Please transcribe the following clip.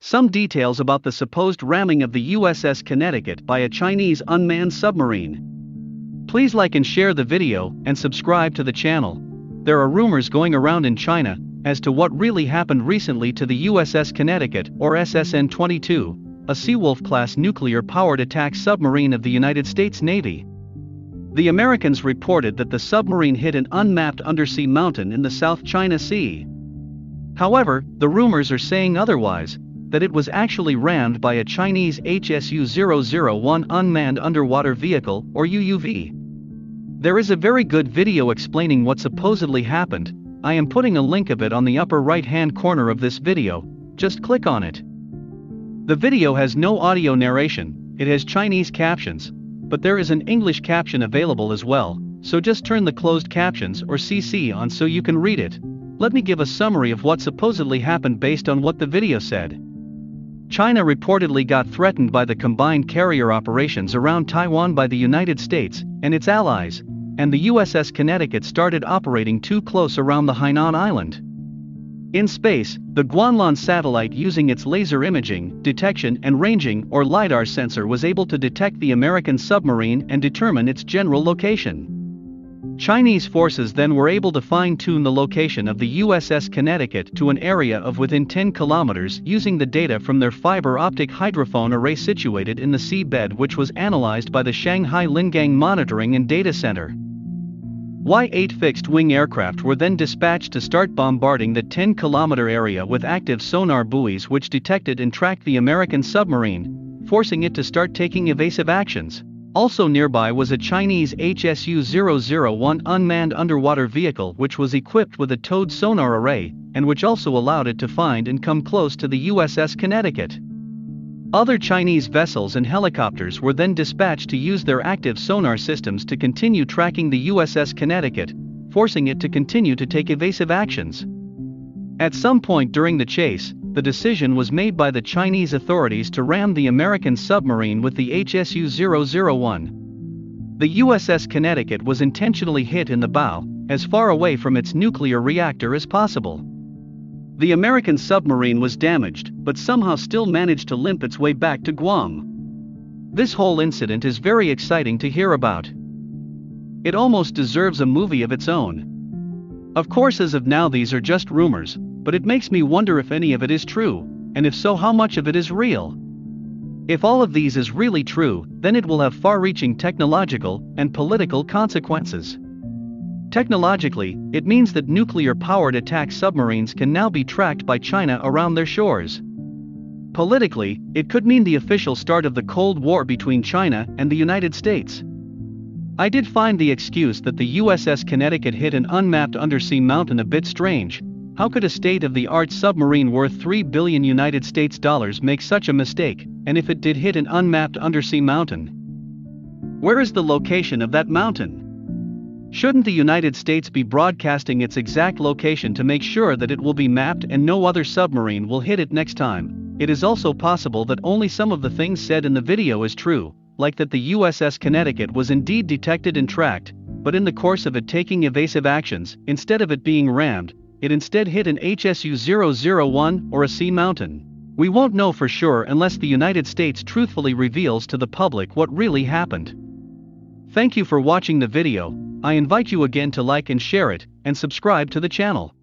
Some details about the supposed ramming of the USS Connecticut by a Chinese unmanned submarine. Please like and share the video and subscribe to the channel. There are rumors going around in China as to what really happened recently to the USS Connecticut, or SSN-22, a Seawolf-class nuclear-powered attack submarine of the United States Navy. The Americans reported that the submarine hit an unmapped undersea mountain in the South China Sea. However, the rumors are saying otherwise, that it was actually rammed by a Chinese HSU-001 unmanned underwater vehicle, or UUV. There is a very good video explaining what supposedly happened. I am putting a link of it on the upper right-hand corner of this video, just click on it. The video has no audio narration, it has Chinese captions, but there is an English caption available as well, so just turn the closed captions or CC on so you can read it. Let me give a summary of what supposedly happened based on what the video said. China reportedly got threatened by the combined carrier operations around Taiwan by the United States and its allies, and the USS Connecticut started operating too close around the Hainan Island. In space, the Guanlan satellite, using its laser imaging, detection and ranging or LiDAR sensor, was able to detect the American submarine and determine its general location. Chinese forces then were able to fine-tune the location of the USS Connecticut to an area of within 10 kilometers using the data from their fiber optic hydrophone array situated in the seabed, which was analyzed by the Shanghai Lingang Monitoring and Data Center. Y-8 fixed-wing aircraft were then dispatched to start bombarding the 10-kilometer area with active sonar buoys which detected and tracked the American submarine, forcing it to start taking evasive actions. Also nearby was a Chinese HSU-001 unmanned underwater vehicle which was equipped with a towed sonar array, and which also allowed it to find and come close to the USS Connecticut. Other Chinese vessels and helicopters were then dispatched to use their active sonar systems to continue tracking the USS Connecticut, forcing it to continue to take evasive actions. At some point during the chase, the decision was made by the Chinese authorities to ram the American submarine with the HSU-001. The USS Connecticut was intentionally hit in the bow, as far away from its nuclear reactor as possible. The American submarine was damaged, but somehow still managed to limp its way back to Guam. This whole incident is very exciting to hear about. It almost deserves a movie of its own. Of course, as of now these are just rumors, but it makes me wonder if any of it is true, and if so, how much of it is real. If all of these is really true, then it will have far-reaching technological and political consequences. Technologically, it means that nuclear-powered attack submarines can now be tracked by China around their shores. Politically, it could mean the official start of the Cold War between China and the United States. I did find the excuse that the USS Connecticut hit an unmapped undersea mountain a bit strange. How could a state-of-the-art submarine worth $3 billion United States dollars make such a mistake, and if it did hit an unmapped undersea mountain? Where is the location of that mountain? Shouldn't the United States be broadcasting its exact location to make sure that it will be mapped and no other submarine will hit it next time? It is also possible that only some of the things said in the video is true, like that the USS Connecticut was indeed detected and tracked, but in the course of it taking evasive actions, instead of it being rammed, it instead hit an HSU-001 or a sea mountain. We won't know for sure unless the United States truthfully reveals to the public what really happened. Thank you for watching the video. I invite you again to like and share it, and subscribe to the channel.